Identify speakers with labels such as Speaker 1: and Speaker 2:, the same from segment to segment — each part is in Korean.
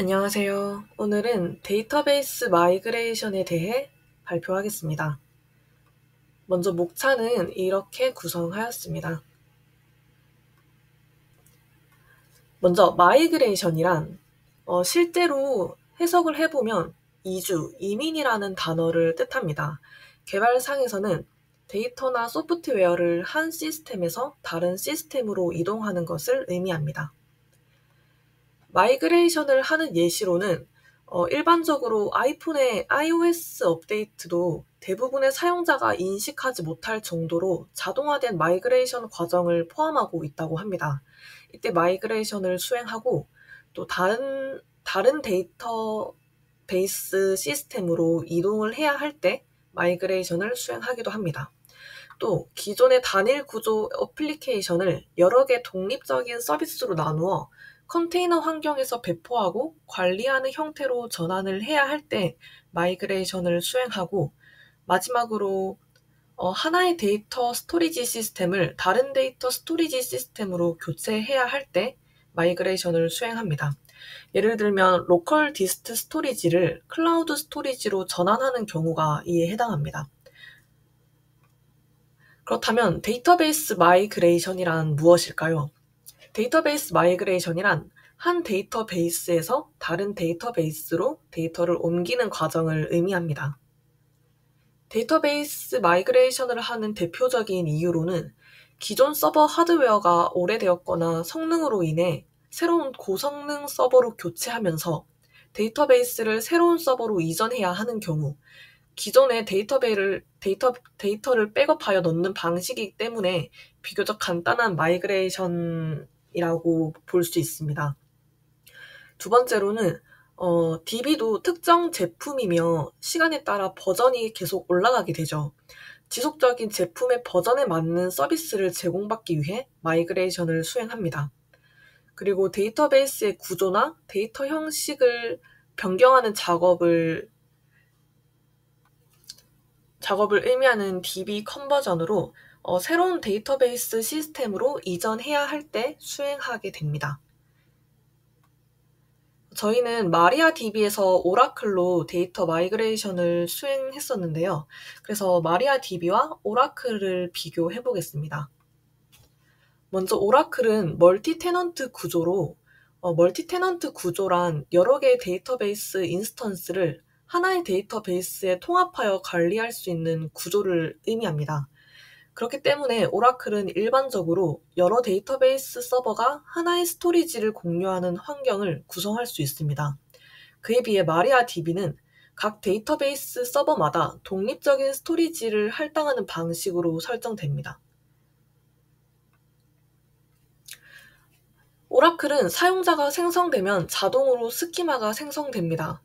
Speaker 1: 안녕하세요. 오늘은 데이터베이스 마이그레이션에 대해 발표하겠습니다. 먼저 목차는 이렇게 구성하였습니다. 먼저 마이그레이션이란 실제로 해석을 해보면 이주, 이민이라는 단어를 뜻합니다. 개발상에서는 데이터나 소프트웨어를 한 시스템에서 다른 시스템으로 이동하는 것을 의미합니다. 마이그레이션을 하는 예시로는 일반적으로 아이폰의 iOS 업데이트도 대부분의 사용자가 인식하지 못할 정도로 자동화된 마이그레이션 과정을 포함하고 있다고 합니다. 이때 마이그레이션을 수행하고 또 다른 데이터베이스 시스템으로 이동을 해야 할 때 마이그레이션을 수행하기도 합니다. 또 기존의 단일 구조 애플리케이션을 여러 개 독립적인 서비스로 나누어 컨테이너 환경에서 배포하고 관리하는 형태로 전환을 해야 할 때 마이그레이션을 수행하고, 마지막으로 하나의 데이터 스토리지 시스템을 다른 데이터 스토리지 시스템으로 교체해야 할 때 마이그레이션을 수행합니다. 예를 들면 로컬 디스트 스토리지를 클라우드 스토리지로 전환하는 경우가 이에 해당합니다. 그렇다면 데이터베이스 마이그레이션이란 무엇일까요? 데이터베이스 마이그레이션이란 한 데이터베이스에서 다른 데이터베이스로 데이터를 옮기는 과정을 의미합니다. 데이터베이스 마이그레이션을 하는 대표적인 이유로는 기존 서버 하드웨어가 오래되었거나 성능으로 인해 새로운 고성능 서버로 교체하면서 데이터베이스를 새로운 서버로 이전해야 하는 경우, 기존의 데이터를 백업하여 넣는 방식이기 때문에 비교적 간단한 마이그레이션이라고 볼 수 있습니다. 두 번째로는 DB도 특정 제품이며 시간에 따라 버전이 계속 올라가게 되죠. 지속적인 제품의 버전에 맞는 서비스를 제공받기 위해 마이그레이션을 수행합니다. 그리고 데이터베이스의 구조나 데이터 형식을 변경하는 작업을 의미하는 DB 컨버전으로 새로운 데이터베이스 시스템으로 이전해야 할 때 수행하게 됩니다. 저희는 마리아DB에서 오라클로 데이터 마이그레이션을 수행했었는데요. 그래서 마리아DB와 오라클을 비교해 보겠습니다. 먼저 오라클은 멀티 테넌트 구조로, 멀티 테넌트 구조란 여러 개의 데이터베이스 인스턴스를 하나의 데이터베이스에 통합하여 관리할 수 있는 구조를 의미합니다. 그렇기 때문에 오라클은 일반적으로 여러 데이터베이스 서버가 하나의 스토리지를 공유하는 환경을 구성할 수 있습니다. 그에 비해 마리아DB는 각 데이터베이스 서버마다 독립적인 스토리지를 할당하는 방식으로 설정됩니다. 오라클은 사용자가 생성되면 자동으로 스키마가 생성됩니다.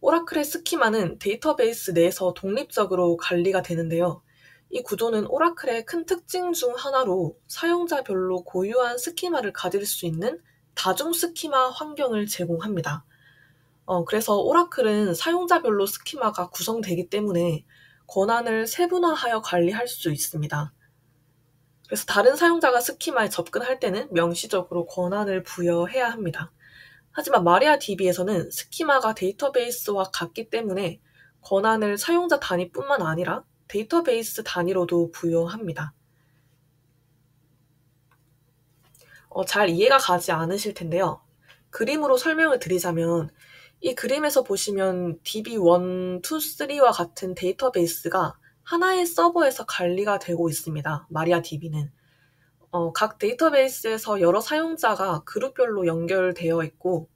Speaker 1: 오라클의 스키마는 데이터베이스 내에서 독립적으로 관리가 되는데요. 이 구조는 오라클의 큰 특징 중 하나로 사용자별로 고유한 스키마를 가질 수 있는 다중 스키마 환경을 제공합니다. 그래서 오라클은 사용자별로 스키마가 구성되기 때문에 권한을 세분화하여 관리할 수 있습니다. 그래서 다른 사용자가 스키마에 접근할 때는 명시적으로 권한을 부여해야 합니다. 하지만 마리아DB에서는 스키마가 데이터베이스와 같기 때문에 권한을 사용자 단위뿐만 아니라 데이터베이스 단위로도 부여합니다. 잘 이해가 가지 않으실 텐데요. 그림으로 설명을 드리자면, 이 그림에서 보시면 DB1, 2, 3와 같은 데이터베이스가 하나의 서버에서 관리가 되고 있습니다. 마리아DB는. 각 데이터베이스에서 여러 사용자가 그룹별로 연결되어 있고,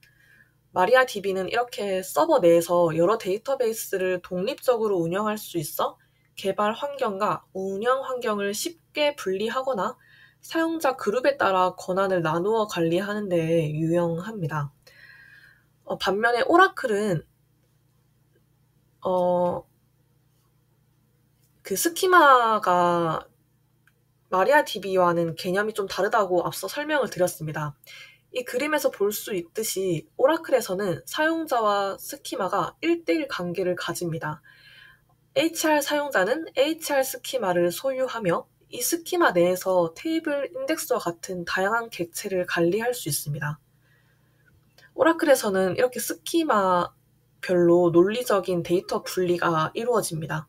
Speaker 1: 마리아DB는 이렇게 서버 내에서 여러 데이터베이스를 독립적으로 운영할 수 있어 개발 환경과 운영 환경을 쉽게 분리하거나 사용자 그룹에 따라 권한을 나누어 관리하는 데 유용합니다. 반면에 오라클은 그 스키마가 마리아DB와는 개념이 좀 다르다고 앞서 설명을 드렸습니다. 이 그림에서 볼 수 있듯이 오라클에서는 사용자와 스키마가 1:1 관계를 가집니다. HR 사용자는 HR 스키마를 소유하며 이 스키마 내에서 테이블 인덱스와 같은 다양한 객체를 관리할 수 있습니다. 오라클에서는 이렇게 스키마별로 논리적인 데이터 분리가 이루어집니다.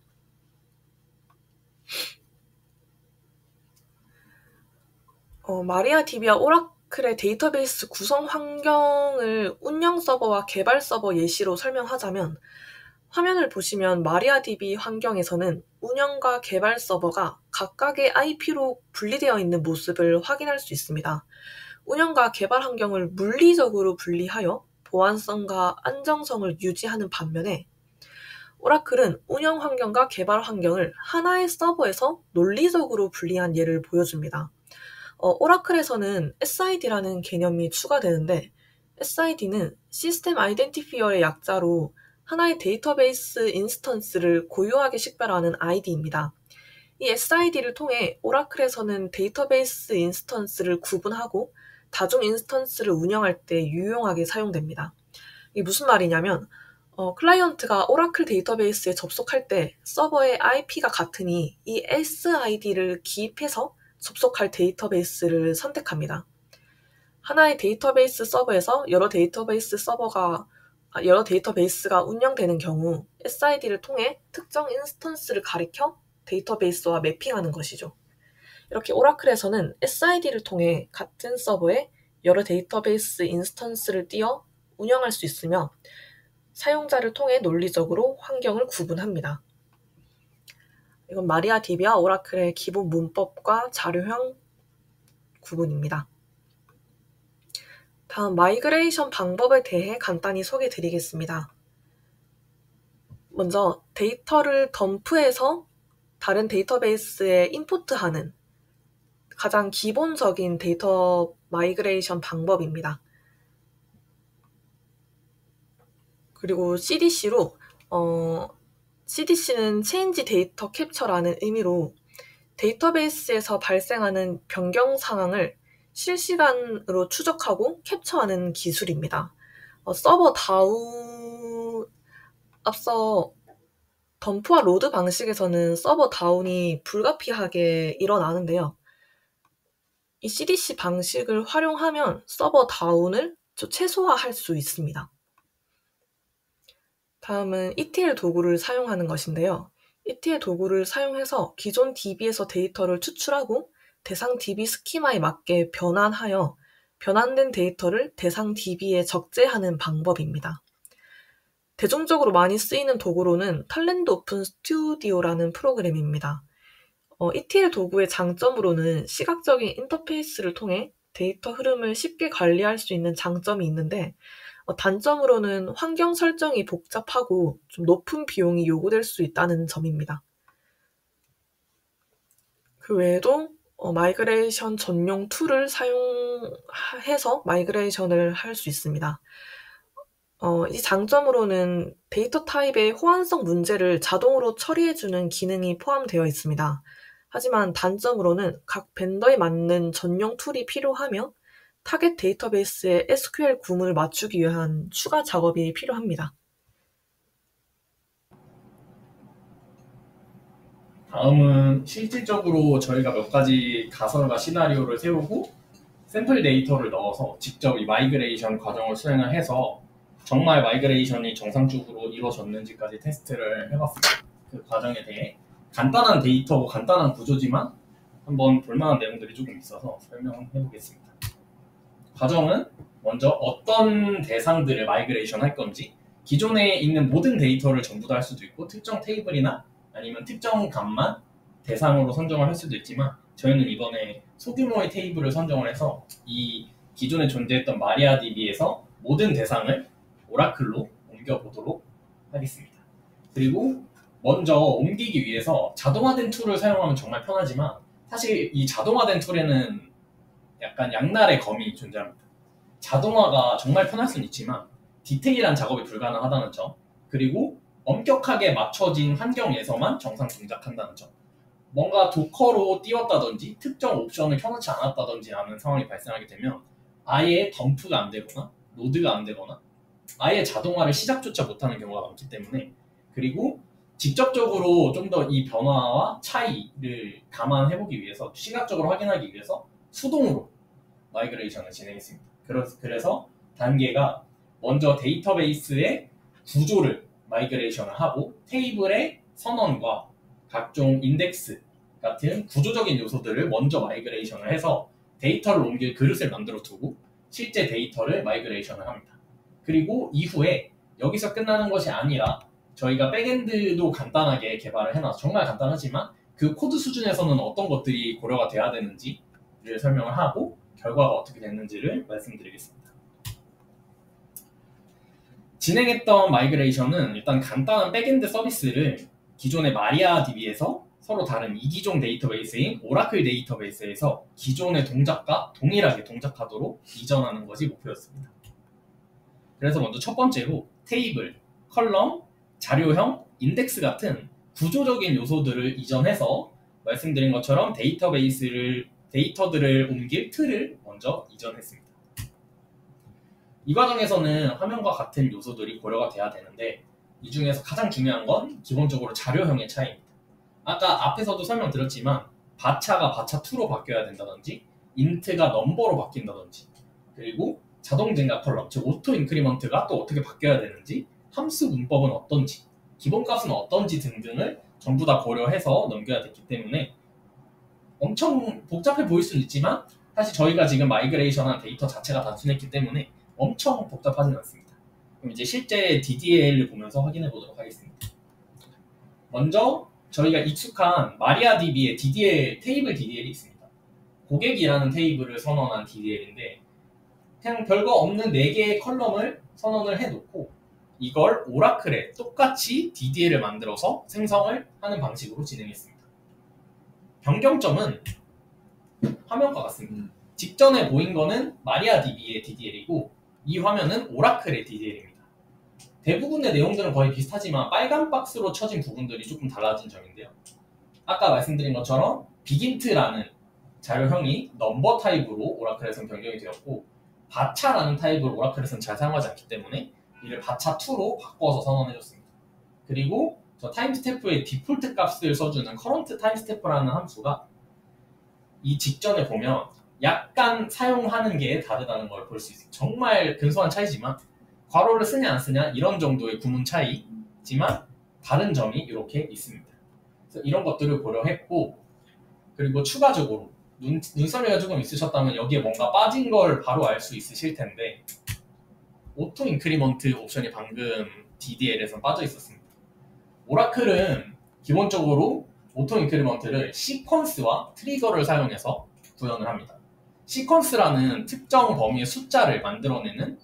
Speaker 1: 마리아DB와 오라클의 데이터베이스 구성 환경을 운영 서버와 개발 서버 예시로 설명하자면, 화면을 보시면 마리아DB 환경에서는 운영과 개발 서버가 각각의 IP로 분리되어 있는 모습을 확인할 수 있습니다. 운영과 개발 환경을 물리적으로 분리하여 보안성과 안정성을 유지하는 반면에, 오라클은 운영 환경과 개발 환경을 하나의 서버에서 논리적으로 분리한 예를 보여줍니다. 오라클에서는 SID라는 개념이 추가되는데, SID는 시스템 아이덴티피어의 약자로 하나의 데이터베이스 인스턴스를 고유하게 식별하는 아이디입니다. 이 SID를 통해 오라클에서는 데이터베이스 인스턴스를 구분하고 다중 인스턴스를 운영할 때 유용하게 사용됩니다. 이게 무슨 말이냐면, 클라이언트가 오라클 데이터베이스에 접속할 때 서버의 IP가 같으니 이 SID를 기입해서 접속할 데이터베이스를 선택합니다. 하나의 데이터베이스 서버에서 여러 데이터베이스가 운영되는 경우 SID를 통해 특정 인스턴스를 가리켜 데이터베이스와 매핑하는 것이죠. 이렇게 오라클에서는 SID를 통해 같은 서버에 여러 데이터베이스 인스턴스를 띄워 운영할 수 있으며, 사용자를 통해 논리적으로 환경을 구분합니다. 이건 마리아DB와 오라클의 기본 문법과 자료형 구분입니다. 다음 마이그레이션 방법에 대해 간단히 소개드리겠습니다. 먼저 데이터를 덤프해서 다른 데이터베이스에 인풋하는 가장 기본적인 데이터 마이그레이션 방법입니다. 그리고 CDC로 CDC는 Change Data Capture라는 의미로 데이터베이스에서 발생하는 변경 상황을 실시간으로 추적하고 캡처하는 기술입니다. 앞서 덤프와 로드 방식에서는 서버 다운이 불가피하게 일어나는데요. 이 CDC 방식을 활용하면 서버 다운을 최소화할 수 있습니다. 다음은 ETL 도구를 사용하는 것인데요. ETL 도구를 사용해서 기존 DB에서 데이터를 추출하고 대상 DB 스키마에 맞게 변환하여 변환된 데이터를 대상 DB에 적재하는 방법입니다. 대중적으로 많이 쓰이는 도구로는 탤런트 오픈 스튜디오라는 프로그램입니다. ETL 도구의 장점으로는 시각적인 인터페이스를 통해 데이터 흐름을 쉽게 관리할 수 있는 장점이 있는데, 단점으로는 환경 설정이 복잡하고 좀 높은 비용이 요구될 수 있다는 점입니다. 그 외에도 마이그레이션 전용 툴을 사용해서 마이그레이션을 할 수 있습니다. 이 장점으로는 데이터 타입의 호환성 문제를 자동으로 처리해주는 기능이 포함되어 있습니다. 하지만 단점으로는 각 벤더에 맞는 전용 툴이 필요하며 타겟 데이터베이스에 SQL 구문을 맞추기 위한 추가 작업이 필요합니다.
Speaker 2: 다음은 실질적으로 저희가 몇 가지 가설과 시나리오를 세우고 샘플 데이터를 넣어서 직접 이 마이그레이션 과정을 수행을 해서 정말 마이그레이션이 정상적으로 이루어졌는지까지 테스트를 해봤습니다. 그 과정에 대해 간단한 데이터고 간단한 구조지만 한번 볼만한 내용들이 조금 있어서 설명해 보겠습니다. 과정은 먼저 어떤 대상들을 마이그레이션 할 건지, 기존에 있는 모든 데이터를 전부 다 할 수도 있고 특정 테이블이나 아니면 특정 값만 대상으로 선정을 할 수도 있지만, 저희는 이번에 소규모의 테이블을 선정을 해서 이 기존에 존재했던 마리아DB에서 모든 대상을 오라클로 옮겨보도록 하겠습니다. 그리고 먼저 옮기기 위해서 자동화된 툴을 사용하면 정말 편하지만, 사실 이 자동화된 툴에는 약간 양날의 검이 존재합니다. 자동화가 정말 편할 수는 있지만 디테일한 작업이 불가능하다는 점, 그리고 엄격하게 맞춰진 환경에서만 정상 동작한다는 점, 뭔가 도커로 띄웠다든지 특정 옵션을 켜놓지 않았다든지 하는 상황이 발생하게 되면 아예 덤프가 안 되거나 로드가 안 되거나 아예 자동화를 시작조차 못하는 경우가 많기 때문에, 그리고 직접적으로 좀 더 이 변화와 차이를 감안해보기 위해서, 시각적으로 확인하기 위해서 수동으로 마이그레이션을 진행했습니다. 그래서 단계가 먼저 데이터베이스의 구조를 마이그레이션을 하고 테이블의 선언과 각종 인덱스 같은 구조적인 요소들을 먼저 마이그레이션을 해서 데이터를 옮길 그릇을 만들어 두고 실제 데이터를 마이그레이션을 합니다. 그리고 이후에 여기서 끝나는 것이 아니라 저희가 백엔드도 간단하게 개발을 해놔서 정말 간단하지만 그 코드 수준에서는 어떤 것들이 고려가 돼야 되는지를 설명을 하고 결과가 어떻게 됐는지를 말씀드리겠습니다. 진행했던 마이그레이션은 일단 간단한 백엔드 서비스를 기존의 마리아DB에서 서로 다른 이기종 데이터베이스인 오라클 데이터베이스에서 기존의 동작과 동일하게 동작하도록 이전하는 것이 목표였습니다. 그래서 먼저 첫 번째로 테이블, 컬럼, 자료형, 인덱스 같은 구조적인 요소들을 이전해서 말씀드린 것처럼 데이터들을 옮길 틀을 먼저 이전했습니다. 이 과정에서는 화면과 같은 요소들이 고려가 돼야 되는데 이 중에서 가장 중요한 건 기본적으로 자료형의 차이입니다. 아까 앞에서도 설명드렸지만 바차가 바차2로 바뀌어야 된다든지 인트가 넘버로 바뀐다든지 그리고 자동 증가 컬럼, 즉 오토 인크리먼트가 또 어떻게 바뀌어야 되는지 함수 문법은 어떤지 기본값은 어떤지 등등을 전부 다 고려해서 넘겨야 됐기 때문에 엄청 복잡해 보일 수는 있지만 사실 저희가 지금 마이그레이션한 데이터 자체가 단순했기 때문에 엄청 복잡하진 않습니다. 그럼 이제 실제 DDL을 보면서 확인해 보도록 하겠습니다. 먼저 저희가 익숙한 마리아DB의 DDL, 테이블 DDL이 있습니다. 고객이라는 테이블을 선언한 DDL인데 그냥 별거 없는 4개의 컬럼을 선언을 해놓고 이걸 오라클에 똑같이 DDL을 만들어서 생성을 하는 방식으로 진행했습니다. 변경점은 화면과 같습니다. 직전에 보인 거는 마리아DB의 DDL이고 이 화면은 오라클의 DDL입니다. 대부분의 내용들은 거의 비슷하지만 빨간 박스로 쳐진 부분들이 조금 달라진 점인데요. 아까 말씀드린 것처럼 비긴트라는 자료형이 넘버 타입으로 오라클에서는 변경이 되었고 바차라는 타입을 오라클에서는 잘 사용하지 않기 때문에 이를 바차2로 바꿔서 선언해줬습니다. 그리고 저 타임스태프의 디폴트 값을 써주는 current timestep라는 함수가 이 직전에 보면 약간 사용하는 게 다르다는 걸 볼 수 있어요. 정말 근소한 차이지만 괄호를 쓰냐 안 쓰냐 이런 정도의 구문 차이지만 다른 점이 이렇게 있습니다. 그래서 이런 것들을 고려했고 그리고 추가적으로 눈썰미가 조금 있으셨다면 여기에 뭔가 빠진 걸 바로 알 수 있으실 텐데 오토 인크리먼트 옵션이 방금 DDL에서 빠져 있었습니다. 오라클은 기본적으로 오토 인크리먼트를 시퀀스와 트리거를 사용해서 구현을 합니다. 시퀀스라는 특정 범위의 숫자를 만들어내는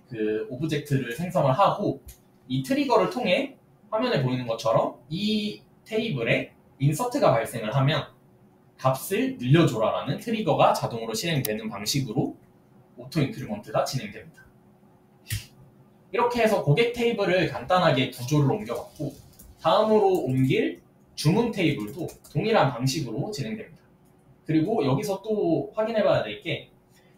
Speaker 2: 그 오브젝트를 생성을 하고 이 트리거를 통해 화면에 보이는 것처럼 이 테이블에 인서트가 발생을 하면 값을 늘려줘라라는 트리거가 자동으로 실행되는 방식으로 오토 인크리먼트가 진행됩니다. 이렇게 해서 고객 테이블을 간단하게 구조를 옮겨봤고 다음으로 옮길 주문 테이블도 동일한 방식으로 진행됩니다. 그리고 여기서 또 확인해봐야 될 게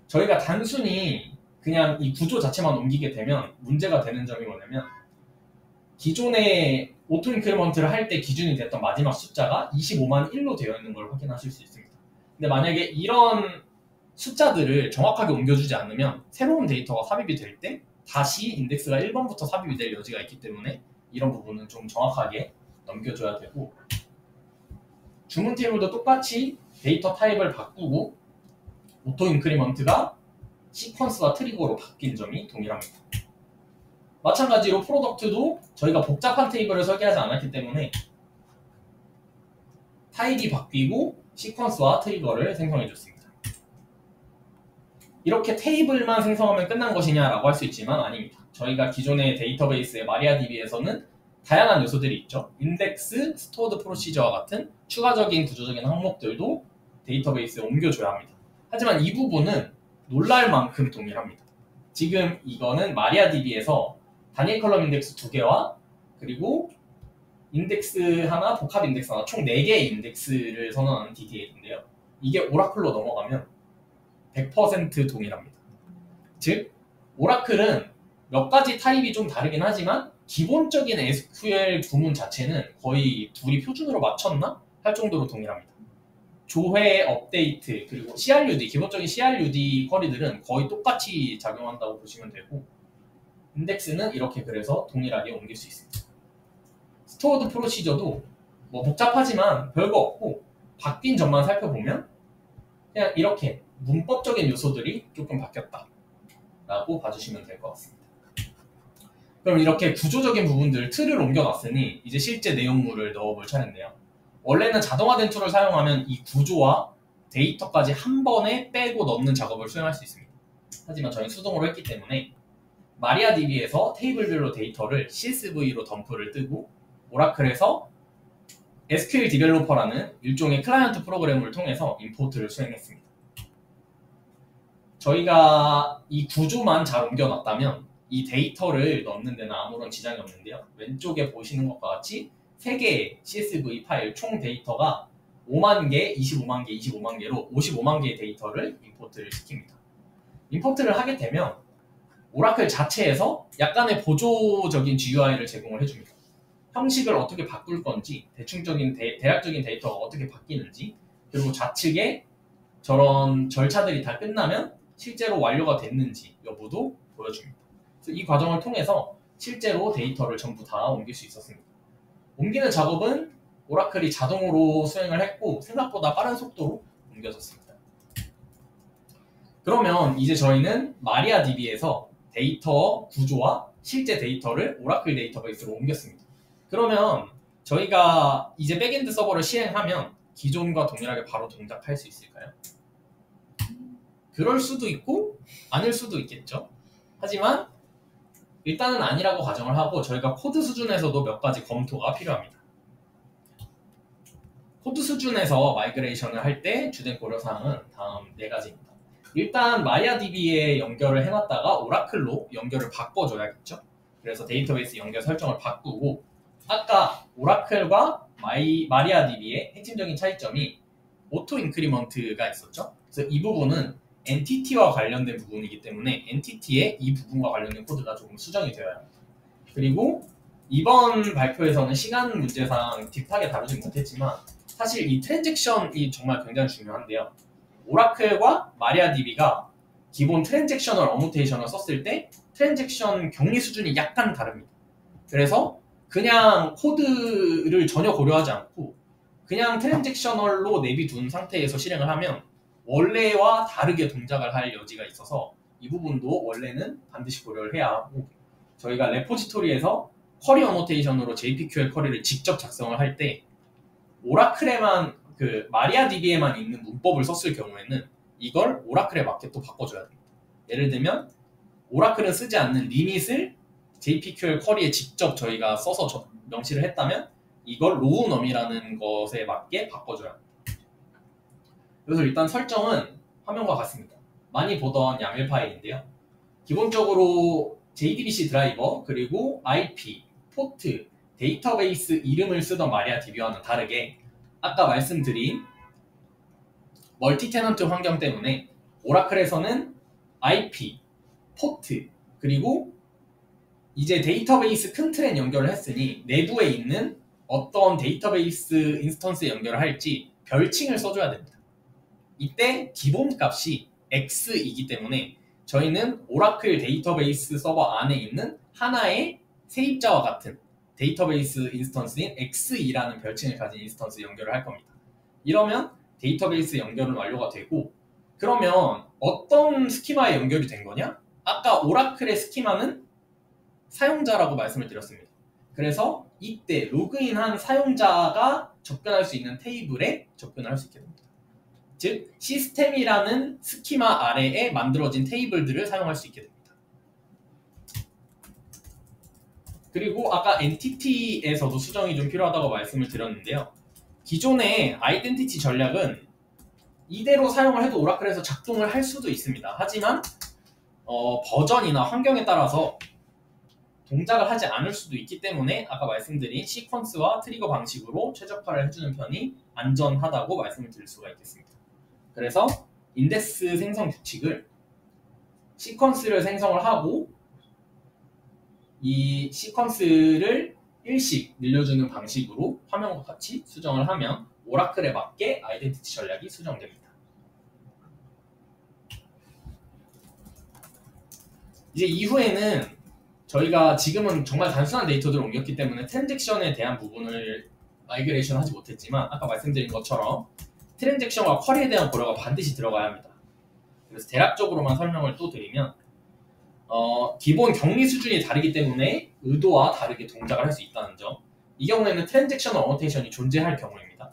Speaker 2: 저희가 단순히 그냥 이 구조 자체만 옮기게 되면 문제가 되는 점이 뭐냐면 기존에 오토 인크리먼트를 할 때 기준이 됐던 마지막 숫자가 25만 1로 되어 있는 걸 확인하실 수 있습니다. 근데 만약에 이런 숫자들을 정확하게 옮겨주지 않으면 새로운 데이터가 삽입이 될 때 다시 인덱스가 1번부터 삽입이 될 여지가 있기 때문에 이런 부분은 좀 정확하게 넘겨줘야 되고 주문 테이블도 똑같이 데이터 타입을 바꾸고 오토 인크리먼트가 시퀀스와 트리거로 바뀐 점이 동일합니다. 마찬가지로 프로덕트도 저희가 복잡한 테이블을 설계하지 않았기 때문에 타입이 바뀌고 시퀀스와 트리거를 생성해줬습니다. 이렇게 테이블만 생성하면 끝난 것이냐라고 할 수 있지만 아닙니다. 저희가 기존의 데이터베이스의 마리아DB에서는 다양한 요소들이 있죠. 인덱스, 스토어드 프로시저와 같은 추가적인 구조적인 항목들도 데이터베이스에 옮겨줘야 합니다. 하지만 이 부분은 놀랄 만큼 동일합니다. 지금 이거는 마리아DB에서 단일 컬럼 인덱스 2개와 그리고 인덱스 하나, 복합 인덱스 하나, 총 4개의 인덱스를 선언하는 DDL인데요. 이게 오라클로 넘어가면 100% 동일합니다. 즉, 오라클은 몇 가지 타입이 좀 다르긴 하지만 기본적인 SQL 구문 자체는 거의 둘이 표준으로 맞췄나? 할 정도로 동일합니다. 조회, 업데이트, 그리고 CRUD, 기본적인 CRUD 쿼리들은 거의 똑같이 작용한다고 보시면 되고 인덱스는 이렇게 그래서 동일하게 옮길 수 있습니다. 스토어드 프로시저도 뭐 복잡하지만 별거 없고 바뀐 점만 살펴보면 그냥 이렇게 문법적인 요소들이 조금 바뀌었다 라고 봐주시면 될 것 같습니다. 그럼 이렇게 구조적인 부분들 틀을 옮겨놨으니 이제 실제 내용물을 넣어볼 차례인데요. 원래는 자동화된 툴을 사용하면 이 구조와 데이터까지 한 번에 빼고 넣는 작업을 수행할 수 있습니다. 하지만 저희는 수동으로 했기 때문에 마리아DB에서 테이블별로 데이터를 CSV로 덤프를 뜨고 오라클에서 SQL 디벨로퍼라는 일종의 클라이언트 프로그램을 통해서 임포트를 수행했습니다. 저희가 이 구조만 잘 옮겨놨다면 이 데이터를 넣는 데는 아무런 지장이 없는데요. 왼쪽에 보시는 것과 같이 3개의 CSV 파일 총 데이터가 5만 개, 25만 개, 25만 개로 55만 개의 데이터를 임포트를 시킵니다. 임포트를 하게 되면 오라클 자체에서 약간의 보조적인 GUI를 제공을 해줍니다. 형식을 어떻게 바꿀 건지, 대략적인 데이터가 어떻게 바뀌는지, 그리고 좌측에 저런 절차들이 다 끝나면 실제로 완료가 됐는지 여부도 보여줍니다. 그래서 이 과정을 통해서 실제로 데이터를 전부 다 옮길 수 있었습니다. 옮기는 작업은 오라클이 자동으로 수행을 했고 생각보다 빠른 속도로 옮겨졌습니다. 그러면 이제 저희는 마리아DB에서 데이터 구조와 실제 데이터를 오라클 데이터베이스로 옮겼습니다. 그러면 저희가 이제 백엔드 서버를 시행하면 기존과 동일하게 바로 동작할 수 있을까요? 그럴 수도 있고 아닐 수도 있겠죠. 하지만 일단은 아니라고 가정을 하고 저희가 코드 수준에서도 몇 가지 검토가 필요합니다. 코드 수준에서 마이그레이션을 할 때 주된 고려사항은 다음 4가지입니다. 일단 마리아DB에 연결을 해놨다가 오라클로 연결을 바꿔줘야겠죠. 그래서 데이터베이스 연결 설정을 바꾸고 아까 오라클과 마리아DB의 핵심적인 차이점이 오토 인크리먼트가 있었죠. 그래서 이 부분은 엔티티와 관련된 부분이기 때문에 엔티티의 이 부분과 관련된 코드가 조금 수정이 되어야 합니다. 그리고 이번 발표에서는 시간 문제상 딥하게 다루지 못했지만 사실 이 트랜잭션이 정말 굉장히 중요한데요. 오라클과 마리아DB가 기본 트랜잭셔널 어노테이션을 썼을 때 트랜잭션 격리 수준이 약간 다릅니다. 그래서 그냥 코드를 전혀 고려하지 않고 그냥 트랜잭셔널로 내비둔 상태에서 실행을 하면 원래와 다르게 동작을 할 여지가 있어서 이 부분도 원래는 반드시 고려를 해야 하고 저희가 레포지토리에서 쿼리 어노테이션으로 JPQL 쿼리를 직접 작성을 할 때 오라클에만 마리아DB에만 있는 문법을 썼을 경우에는 이걸 오라클에 맞게 또 바꿔줘야 됩니다. 예를 들면 오라클은 쓰지 않는 리밋을 JPQL 쿼리에 직접 저희가 써서 명시를 했다면 이걸 로우넘이라는 것에 맞게 바꿔줘야 합니다. 그래서 일단 설정은 화면과 같습니다. 많이 보던 야멜 파일인데요. 기본적으로 JDBC 드라이버 그리고 IP, 포트, 데이터베이스 이름을 쓰던 마리아DB와는 다르게 아까 말씀드린 멀티 테넌트 환경 때문에 오라클에서는 IP, 포트, 그리고 이제 데이터베이스 큰 틀에 연결을 했으니 내부에 있는 어떤 데이터베이스 인스턴스에 연결을 할지 별칭을 써줘야 됩니다. 이때 기본값이 X이기 때문에 저희는 오라클 데이터베이스 서버 안에 있는 하나의 세입자와 같은 데이터베이스 인스턴스인 X2라는 별칭을 가진 인스턴스 연결을 할 겁니다. 이러면 데이터베이스 연결은 완료가 되고 그러면 어떤 스키마에 연결이 된 거냐? 아까 오라클의 스키마는 사용자라고 말씀을 드렸습니다. 그래서 이때 로그인한 사용자가 접근할 수 있는 테이블에 접근을 할 수 있게 됩니다. 즉 시스템이라는 스키마 아래에 만들어진 테이블들을 사용할 수 있게 됩니다. 그리고 아까 엔티티에서도 수정이 좀 필요하다고 말씀을 드렸는데요. 기존의 아이덴티티 전략은 이대로 사용을 해도 오라클에서 작동을 할 수도 있습니다. 하지만 버전이나 환경에 따라서 동작을 하지 않을 수도 있기 때문에 아까 말씀드린 시퀀스와 트리거 방식으로 최적화를 해주는 편이 안전하다고 말씀을 드릴 수가 있겠습니다. 그래서 인덱스 생성 규칙을 시퀀스를 생성을 하고 이 시퀀스를 일씩 늘려주는 방식으로 화면과 같이 수정을 하면 오라클에 맞게 아이덴티티 전략이 수정됩니다. 이제 이후에는 저희가 지금은 정말 단순한 데이터들을 옮겼기 때문에 트랜잭션에 대한 부분을 마이그레이션 하지 못했지만 아까 말씀드린 것처럼 트랜잭션과 쿼리에 대한 고려가 반드시 들어가야 합니다. 그래서 대략적으로만 설명을 또 드리면 기본 격리 수준이 다르기 때문에 의도와 다르게 동작을 할 수 있다는 점. 이 경우에는 트랜잭션 어노테이션이 존재할 경우입니다.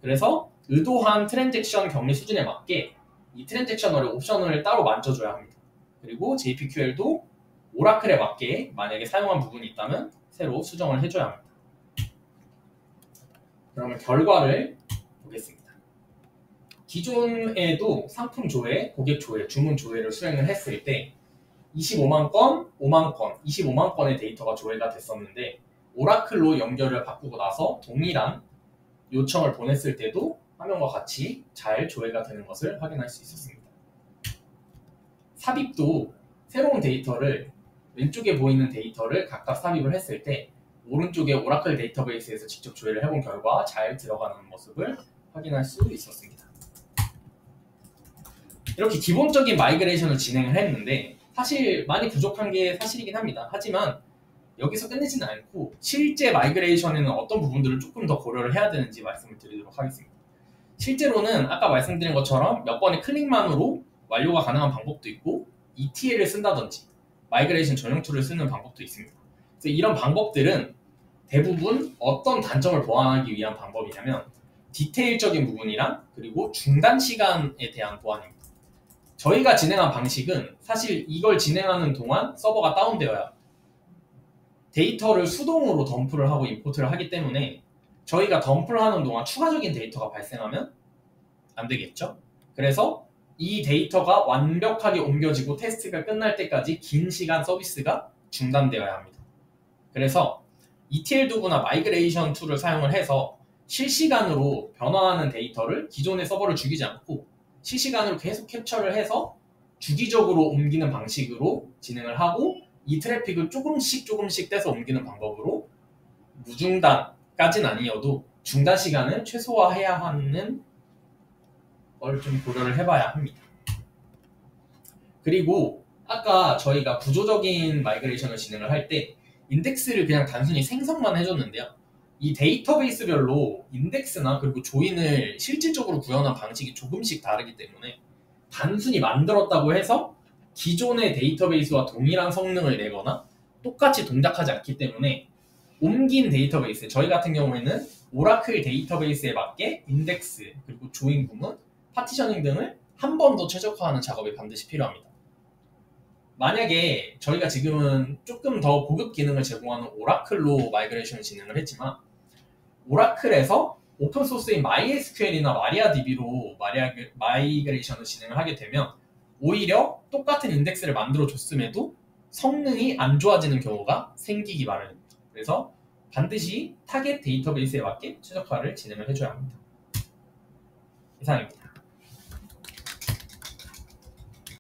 Speaker 2: 그래서 의도한 트랜잭션 격리 수준에 맞게 이 트랜잭셔널의 옵션을 따로 만져줘야 합니다. 그리고 JPQL도 오라클에 맞게 만약에 사용한 부분이 있다면 새로 수정을 해줘야 합니다. 그러면 결과를 보겠습니다. 기존에도 상품 조회, 고객 조회, 주문 조회를 수행을 했을 때 25만 건, 5만 건, 25만 건의 데이터가 조회가 됐었는데 오라클로 연결을 바꾸고 나서 동일한 요청을 보냈을 때도 화면과 같이 잘 조회가 되는 것을 확인할 수 있었습니다. 삽입도 새로운 데이터를 왼쪽에 보이는 데이터를 각각 삽입을 했을 때 오른쪽에 오라클 데이터베이스에서 직접 조회를 해본 결과 잘 들어가는 모습을 확인할 수 있었습니다. 이렇게 기본적인 마이그레이션을 진행을 했는데 사실 많이 부족한 게 사실이긴 합니다. 하지만 여기서 끝내지는 않고 실제 마이그레이션에는 어떤 부분들을 조금 더 고려를 해야 되는지 말씀을 드리도록 하겠습니다. 실제로는 아까 말씀드린 것처럼 몇 번의 클릭만으로 완료가 가능한 방법도 있고 ETL을 쓴다든지 마이그레이션 전용 툴을 쓰는 방법도 있습니다. 그래서 이런 방법들은 대부분 어떤 단점을 보완하기 위한 방법이냐면 디테일적인 부분이랑 그리고 중단 시간에 대한 보완입니다. 저희가 진행한 방식은 사실 이걸 진행하는 동안 서버가 다운되어야 데이터를 수동으로 덤프를 하고 임포트를 하기 때문에 저희가 덤프를 하는 동안 추가적인 데이터가 발생하면 안 되겠죠. 그래서 이 데이터가 완벽하게 옮겨지고 테스트가 끝날 때까지 긴 시간 서비스가 중단되어야 합니다. 그래서 ETL 도구나 마이그레이션 툴을 사용을 해서 실시간으로 변화하는 데이터를 기존의 서버를 죽이지 않고 실시간으로 계속 캡처를 해서 주기적으로 옮기는 방식으로 진행을 하고 이 트래픽을 조금씩 떼서 옮기는 방법으로 무중단까지는 아니어도 중단 시간을 최소화해야 하는 걸 좀 고려를 해봐야 합니다. 그리고 아까 저희가 구조적인 마이그레이션을 진행을 할 때 인덱스를 그냥 단순히 생성만 해줬는데요. 이 데이터베이스별로 인덱스나 그리고 조인을 실질적으로 구현한 방식이 조금씩 다르기 때문에 단순히 만들었다고 해서 기존의 데이터베이스와 동일한 성능을 내거나 똑같이 동작하지 않기 때문에 옮긴 데이터베이스, 저희 같은 경우에는 오라클 데이터베이스에 맞게 인덱스, 그리고 조인 구문, 파티셔닝 등을 한 번 더 최적화하는 작업이 반드시 필요합니다. 만약에 저희가 지금은 조금 더 고급 기능을 제공하는 오라클로 마이그레이션을 진행을 했지만 오라클에서 오픈소스인 MySQL이나 MariaDB로 마이그레이션을 진행을 하게 되면 오히려 똑같은 인덱스를 만들어줬음에도 성능이 안 좋아지는 경우가 생기기 마련입니다. 그래서 반드시 타겟 데이터베이스에 맞게 최적화를 진행을 해줘야 합니다. 이상입니다.